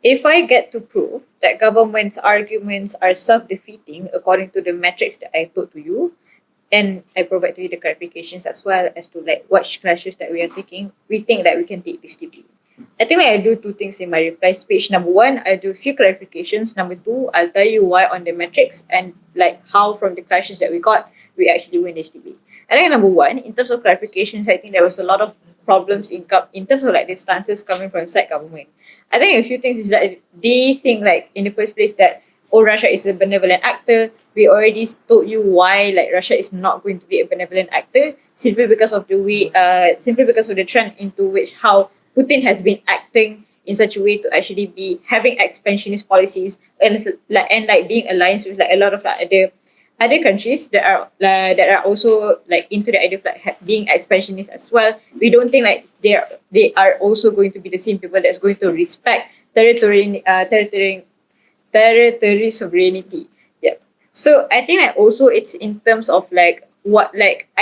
If I get to prove that government's arguments are self-defeating according to the metrics that I put to you, and I provide to you the clarifications as well as to what clashes that we are taking, we think that we can take this debate. I think I do two things in my reply speech. Number one, I'll do a few clarifications. Number two, I'll tell you why on the metrics and how from the clashes that we got, we actually win this debate. I think number one, in terms of clarifications, I think there was a lot of problems in terms of the stances coming from inside government. I think a few things is that they think in the first place that Russia is a benevolent actor. We already told you why Russia is not going to be a benevolent actor, simply because of the trend into which how Putin has been acting in such a way to actually be having expansionist policies and being alliance with a lot of other countries that are also into the idea of being expansionist as well. We don't think they are also going to be the same people that's going to respect territory sovereignty. Yeah. So I think also it's in terms of I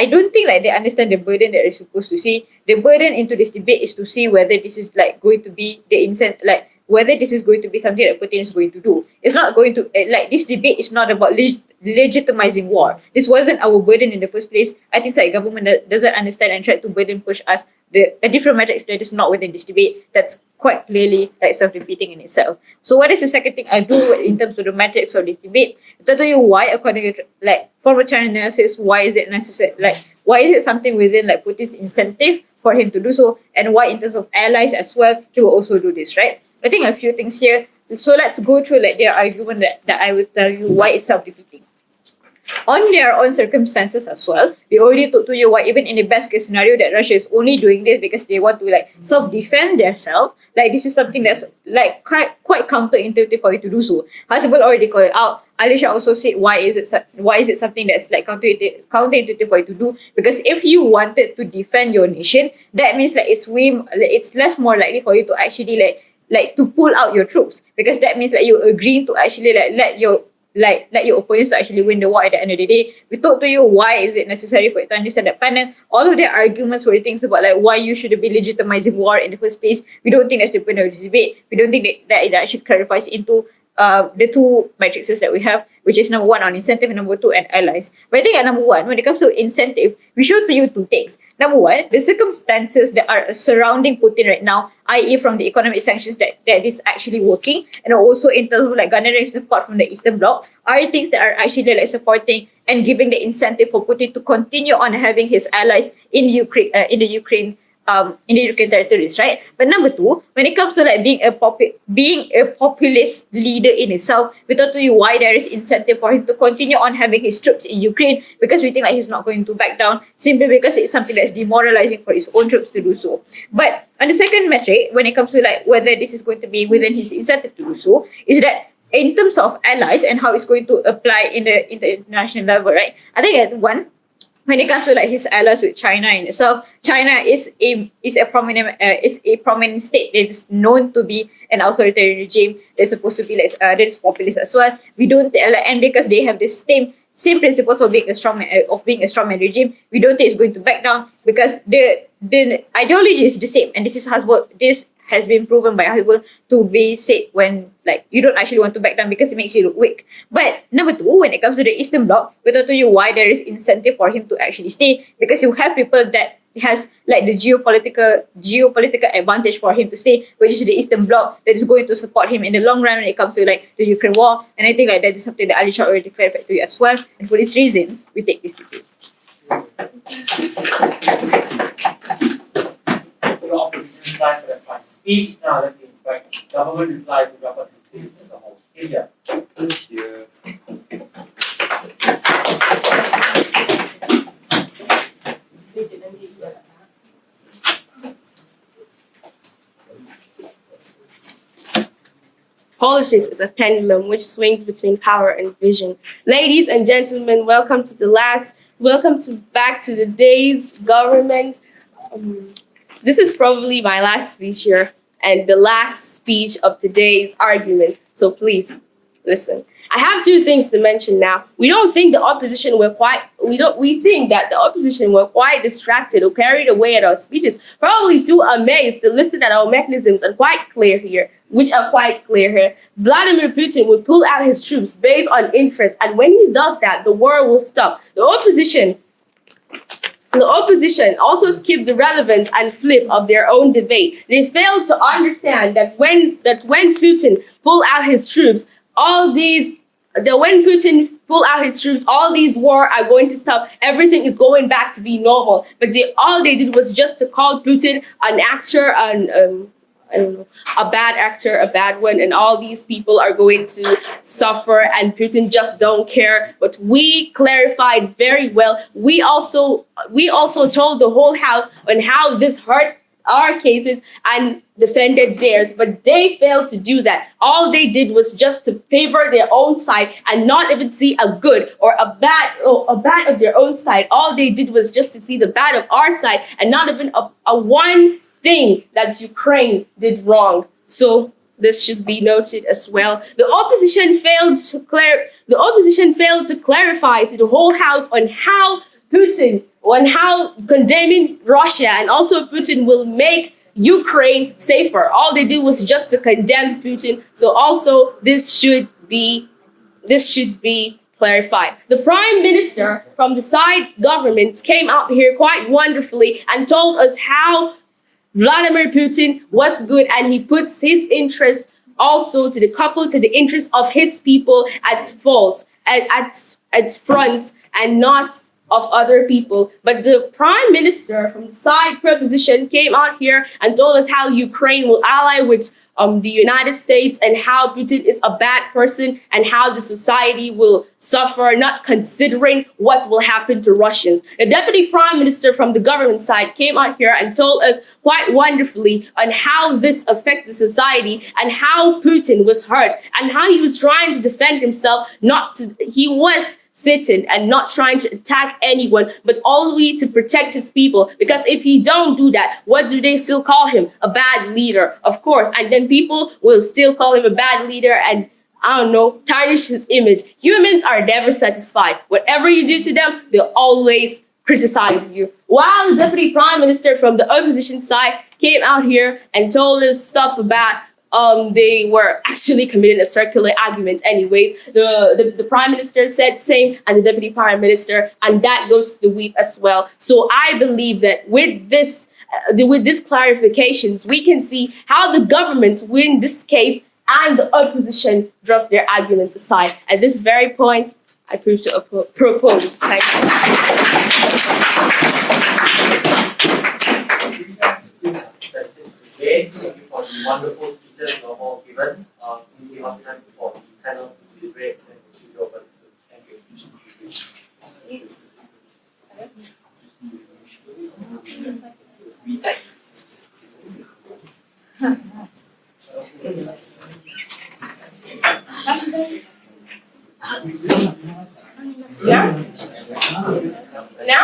don't think they understand the burden that they're supposed to see. The burden into this debate is to see whether this is going to be the whether this is going to be something that Putin is going to do. It's not going to this debate is not about legitimizing war. This wasn't our burden in the first place. I think the government doesn't understand and try to burden push us a different metrics that is not within this debate. That's quite clearly self-defeating in itself. So what is the second thing I do in terms of the metrics of this debate? To tell you why, according to from a China analysis, why is it necessary? Why is it something within Putin's incentive for him to do so, and why in terms of allies as well, he will also do this, right? I think a few things here. So let's go through their argument that I will tell you why it's self-defeating. On their own circumstances as well, we already told to you why even in the best case scenario that Russia is only doing this because they want to self-defend themselves. This is something that's quite counterintuitive for you to do so. Hasibul already called it out. Alisha also said why is it something that's counterintuitive for you to do? Because if you wanted to defend your nation, that means it's less more likely for you to actually to pull out your troops, because that means you're agreeing to actually let your opponents to actually win the war at the end of the day. We talked to you why is it necessary for you to understand that panel. All of their arguments were things about why you should be legitimizing war in the first place. We don't think that's the point of this debate. We don't think that it actually clarifies into the two matrices that we have. which is number one on incentive and number two and allies. But I think at number one, when it comes to incentive, we show to you two things. Number one, the circumstances that are surrounding Putin right now, i.e. from the economic sanctions that is actually working, and also in terms of like garnering support from the Eastern Bloc, are things that are actually like supporting and giving the incentive for Putin to continue on having his allies in Ukraine, in the Ukraine territories, right? But number two, when it comes to like being a populist leader in itself, we thought to you why there is incentive for him to continue on having his troops in Ukraine, because we think like he's not going to back down simply because it's something that's demoralizing for his own troops to do so. But on the second metric, when it comes to like whether this is going to be within his incentive to do so, is that in terms of allies and how it's going to apply in the international level, right? I think at one, when it comes to like his allies with China in itself, China is a prominent state that is known to be an authoritarian regime. They're supposed to be like that is populist as well. We don't and because they have the same principles of being a strongman regime, we don't think it's going to back down because the ideology is the same, and this has been proven by Hezbollah to be said when like you don't actually want to back down because it makes you look weak. But number two, when it comes to the Eastern Bloc, we thought to you why there is incentive for him to actually stay, because you have people that has like the geopolitical advantage for him to stay, which is the Eastern Bloc that is going to support him in the long run when it comes to like the Ukraine war. And I think like that is something that Ali Shah already clarified to you as well. And for these reasons, we take this debate. The opposition reply to that speech. Now let me invite government reply to government speech as a whole. India. Thank you. Politics is a pendulum which swings between power and vision. Ladies and gentlemen, welcome back to the day's government. This is probably my last speech here and the last speech of today's argument. So please listen. I have two things to mention now. We think that the opposition were quite distracted or carried away at our speeches, probably too amazed to listen at our mechanisms and quite clear here. Vladimir Putin will pull out his troops based on interest, and when he does that, the war will stop. The opposition also skipped the relevance and flip of their own debate. They failed to understand that when Putin pull out his troops, all these war are going to stop. Everything is going back to be normal. But all they did was just to call Putin an actor, a bad actor, a bad one, and all these people are going to suffer, and Putin just don't care. But we clarified very well. We also told the whole house on how this hurt our cases and defended theirs, but they failed to do that. All they did was just to favor their own side and not even see a good or a bad of their own side. All they did was just to see the bad of our side and not even a one thing that Ukraine did wrong. So this should be noted as well. The opposition failed to clarify to the whole house on how condemning Russia and also Putin will make Ukraine safer. All they did was just to condemn Putin. So also this should be clarified. The Prime Minister from the side government came out here quite wonderfully and told us how Vladimir Putin was good, and he puts his interests also to the interest of his people at front and not of other people. But the Prime Minister from the side proposition came out here and told us how Ukraine will ally with the United States and how Putin is a bad person and how the society will suffer, not considering what will happen to Russians. The Deputy Prime Minister from the government side came out here and told us quite wonderfully on how this affects the society and how Putin was hurt and how he was trying to defend himself. He was sitting and not trying to attack anyone, but only to protect his people. Because if he don't do that, what do they still call him? A bad leader, of course. And then people will still call him a bad leader and, I don't know, tarnish his image. Humans are never satisfied. Whatever you do to them, they'll always criticize you. While the Deputy Prime Minister from the opposition side came out here and told us stuff about they were actually committing a circular argument anyways. The Prime Minister said same, and the Deputy Prime Minister, and that goes to the whip as well. So I believe that with these clarifications, we can see how the government win this case and the opposition drops their arguments aside. At this very point, I propose to propose. Thank you. Today, thank you for the wonderful speeches you have all given. Please give us time for the panel to deliberate and to go over this. Thank Now? Now?